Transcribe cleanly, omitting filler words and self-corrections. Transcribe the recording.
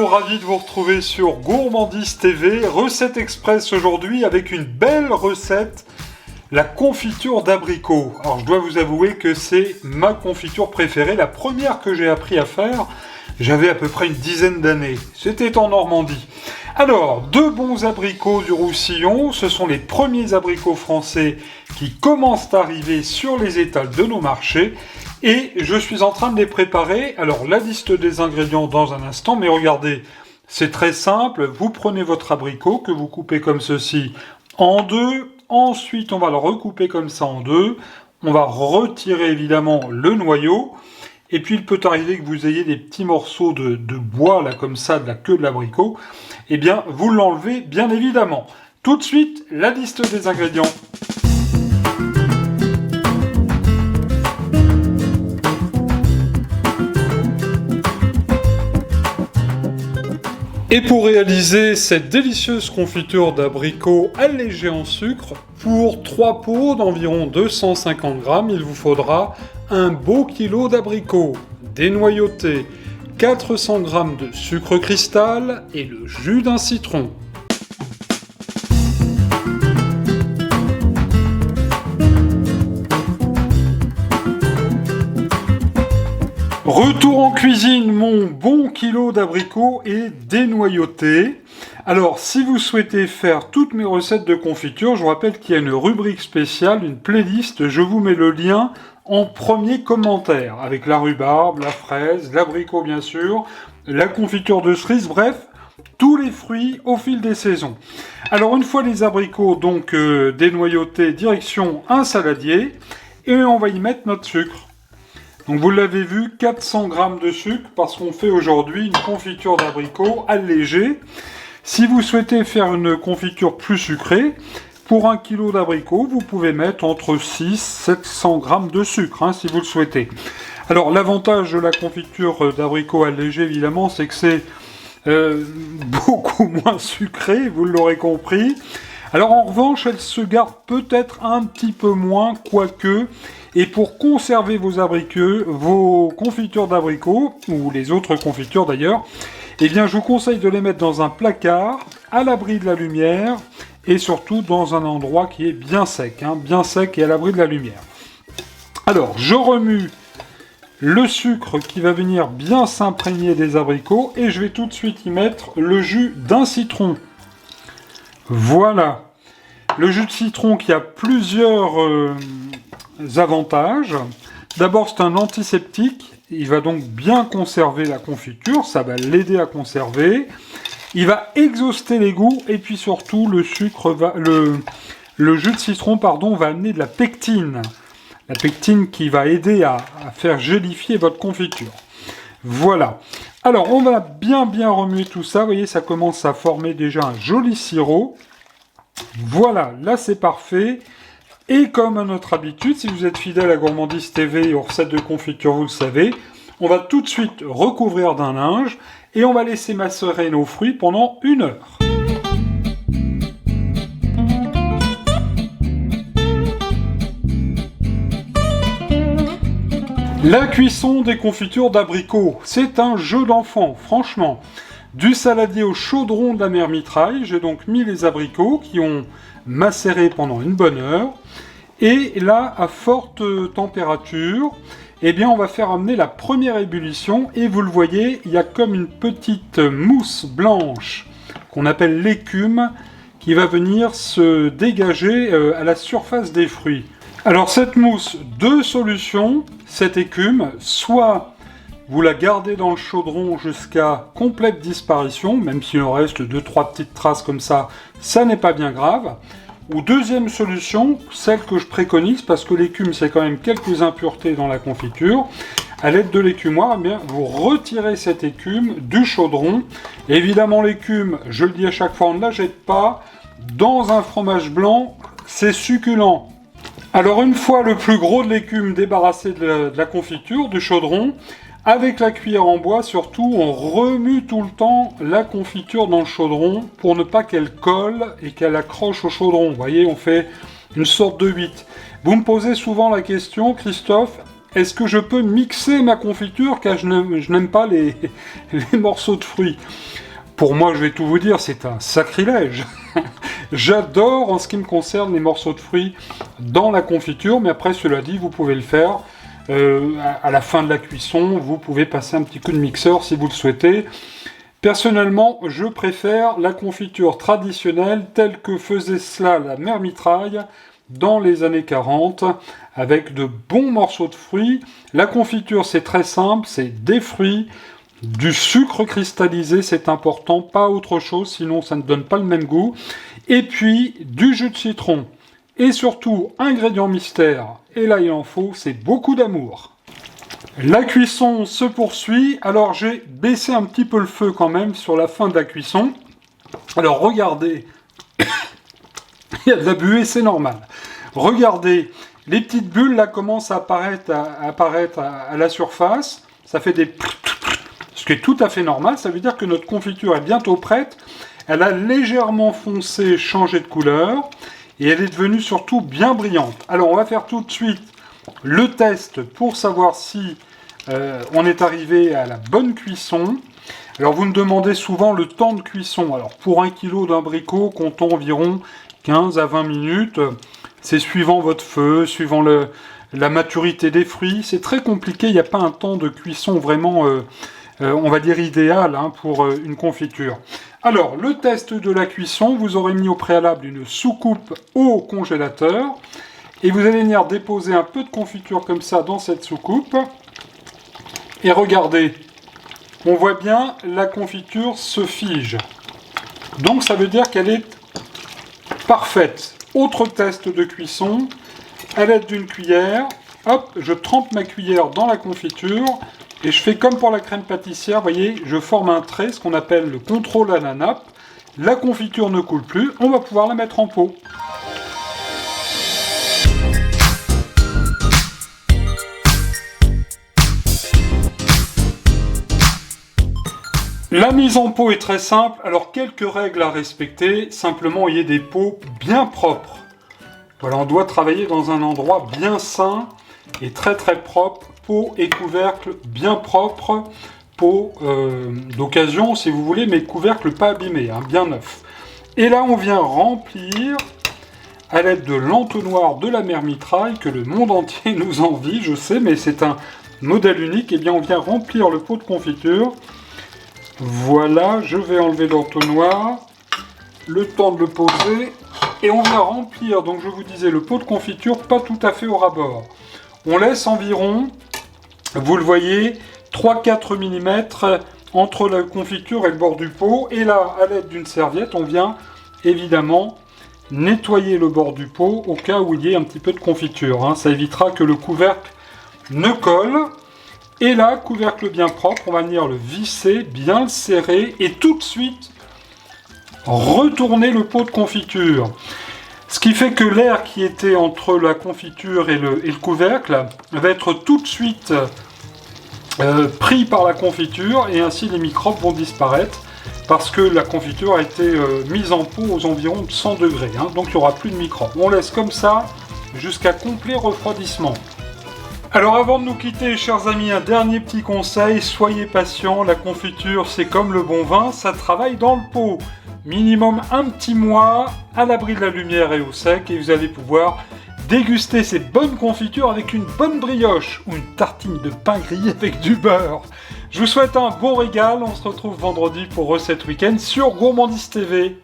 Bonjour, ravi de vous retrouver sur Gourmandise TV, recette express aujourd'hui avec une belle recette, la confiture d'abricot. Alors je dois vous avouer que c'est ma confiture préférée, la première que j'ai appris à faire, j'avais à peu près une dizaine d'années, c'était en Normandie. Alors, deux bons abricots du Roussillon, ce sont les premiers abricots français qui commencent à arriver sur les étals de nos marchés. Et je suis en train de les préparer. Alors, la liste des ingrédients dans un instant, mais regardez, c'est très simple. Vous prenez votre abricot que vous coupez comme ceci en deux. Ensuite, on va le recouper comme ça en deux. On va retirer évidemment le noyau. Et puis, il peut arriver que vous ayez des petits morceaux de bois, là, comme ça, de la queue de l'abricot. Eh bien, vous l'enlevez, bien évidemment. Tout de suite, la liste des ingrédients. Et pour réaliser cette délicieuse confiture d'abricot allégée en sucre, pour 3 pots d'environ 250 grammes, il vous faudra un beau kilo d'abricots dénoyautés, 400 grammes de sucre cristal et le jus d'un citron. Retour en cuisine, mon bon kilo d'abricots est dénoyauté. Alors, si vous souhaitez faire toutes mes recettes de confiture, je vous rappelle qu'il y a une rubrique spéciale, une playlist, je vous mets le lien en premier commentaire, avec la rhubarbe, la fraise, l'abricot bien sûr, la confiture de cerise, bref, tous les fruits au fil des saisons. Alors, une fois les abricots donc dénoyautés, direction un saladier, et on va y mettre notre sucre. Donc vous l'avez vu, 400 g de sucre parce qu'on fait aujourd'hui une confiture d'abricot allégée. Si vous souhaitez faire une confiture plus sucrée, pour 1 kg d'abricot, vous pouvez mettre entre 6 et 700 g de sucre, si vous le souhaitez. Alors l'avantage de la confiture d'abricot allégée, évidemment, c'est que c'est beaucoup moins sucré, vous l'aurez compris. Alors en revanche, elle se garde peut-être un petit peu moins, quoique. Et pour conserver vos confitures d'abricots, ou les autres confitures d'ailleurs, eh bien je vous conseille de les mettre dans un placard, à l'abri de la lumière, et surtout dans un endroit qui est bien sec et à l'abri de la lumière. Alors, je remue le sucre qui va venir bien s'imprégner des abricots, et je vais tout de suite y mettre le jus d'un citron. Voilà. Le jus de citron qui a plusieurs avantages. D'abord, c'est un antiseptique. Il va donc bien conserver la confiture. Ça va l'aider à conserver. Il va exhauster les goûts. Et puis surtout, le jus de citron, va amener de la pectine. La pectine qui va aider à faire gélifier votre confiture. Voilà. Alors, on va bien remuer tout ça. Vous voyez, ça commence à former déjà un joli sirop. Voilà, là c'est parfait. Et comme à notre habitude, si vous êtes fidèle à Gourmandise TV et aux recettes de confiture, vous le savez, on va tout de suite recouvrir d'un linge et on va laisser macérer nos fruits pendant 1 heure. La cuisson des confitures d'abricots, c'est un jeu d'enfant, franchement. Du saladier au chaudron de la mère Mitraille, j'ai donc mis les abricots qui ont macéré pendant 1 bonne heure. Et là, à forte température, eh bien, on va faire amener la première ébullition. Et vous le voyez, il y a comme une petite mousse blanche qu'on appelle l'écume qui va venir se dégager à la surface des fruits. Alors cette mousse, 2 solutions, cette écume, soit vous la gardez dans le chaudron jusqu'à complète disparition, même s'il en reste 2-3 petites traces comme ça n'est pas bien grave. Ou deuxième solution, celle que je préconise, parce que l'écume c'est quand même quelques impuretés dans la confiture, à l'aide de l'écumoire, eh bien, vous retirez cette écume du chaudron. Évidemment l'écume, je le dis à chaque fois, on ne la jette pas. Dans un fromage blanc, c'est succulent. Alors une fois le plus gros de l'écume débarrassé de la confiture, du chaudron, avec la cuillère en bois, surtout, on remue tout le temps la confiture dans le chaudron pour ne pas qu'elle colle et qu'elle accroche au chaudron. Vous voyez, on fait une sorte de 8. Vous me posez souvent la question, Christophe, est-ce que je peux mixer ma confiture car je n'aime pas les morceaux de fruits? Pour moi, je vais tout vous dire, c'est un sacrilège. J'adore, en ce qui me concerne, les morceaux de fruits dans la confiture, mais après, cela dit, vous pouvez le faire à la fin de la cuisson. Vous pouvez passer un petit coup de mixeur si vous le souhaitez. Personnellement, je préfère la confiture traditionnelle telle que faisait cela la mère Mitraille dans les années 40, avec de bons morceaux de fruits. La confiture, c'est très simple, c'est des fruits, du sucre cristallisé, c'est important, pas autre chose, sinon ça ne donne pas le même goût. Et puis, du jus de citron. Et surtout, ingrédient mystère, et là il en faut, c'est beaucoup d'amour. La cuisson se poursuit, alors j'ai baissé un petit peu le feu quand même sur la fin de la cuisson. Alors regardez, il y a de la buée, c'est normal. Regardez, les petites bulles là commencent à apparaître à la surface, ça fait des... Ce qui est tout à fait normal, ça veut dire que notre confiture est bientôt prête. Elle a légèrement foncé, changé de couleur, et elle est devenue surtout bien brillante. Alors on va faire tout de suite le test pour savoir si on est arrivé à la bonne cuisson. Alors vous me demandez souvent le temps de cuisson. Alors pour 1 kg d'abricots, comptons environ 15 à 20 minutes. C'est suivant votre feu, suivant la maturité des fruits. C'est très compliqué, il n'y a pas un temps de cuisson vraiment... on va dire idéal pour une confiture. Alors, le test de la cuisson, vous aurez mis au préalable une soucoupe au congélateur, et vous allez venir déposer un peu de confiture comme ça dans cette soucoupe, et regardez, on voit bien, la confiture se fige. Donc ça veut dire qu'elle est parfaite. Autre test de cuisson, à l'aide d'une cuillère, hop, je trempe ma cuillère dans la confiture, et je fais comme pour la crème pâtissière, vous voyez, je forme un trait, ce qu'on appelle le contrôle à la nappe. La confiture ne coule plus, on va pouvoir la mettre en pot. La mise en pot est très simple, alors quelques règles à respecter, simplement ayez des pots bien propres. Voilà, on doit travailler dans un endroit bien sain et très très propre. Pot et couvercle bien propre, pot d'occasion si vous voulez, mais couvercle pas abîmé, bien neuf. Et là on vient remplir à l'aide de l'entonnoir de la mère Mitraille, que le monde entier nous envie, je sais, mais c'est un modèle unique. Et bien on vient remplir le pot de confiture. Voilà, je vais enlever l'entonnoir, le temps de le poser, et on vient remplir, donc je vous disais, le pot de confiture pas tout à fait au ras-bord. On laisse environ... Vous le voyez, 3-4 mm entre la confiture et le bord du pot. Et là, à l'aide d'une serviette, on vient évidemment nettoyer le bord du pot au cas où il y ait un petit peu de confiture. Ça évitera que le couvercle ne colle. Et là, couvercle bien propre, on va venir le visser, bien le serrer et tout de suite retourner le pot de confiture. Ce qui fait que l'air qui était entre la confiture et le couvercle va être tout de suite pris par la confiture, et ainsi les microbes vont disparaître parce que la confiture a été mise en pot aux environs de 100 degrés. Donc il n'y aura plus de microbes. On laisse comme ça jusqu'à complet refroidissement. Alors avant de nous quitter, chers amis, un dernier petit conseil, soyez patients, la confiture c'est comme le bon vin, ça travaille dans le pot. Minimum un petit mois, à l'abri de la lumière et au sec, et vous allez pouvoir déguster ces bonnes confitures avec une bonne brioche ou une tartine de pain grillé avec du beurre. Je vous souhaite un bon régal, on se retrouve vendredi pour Recette Week-end sur Gourmandise TV.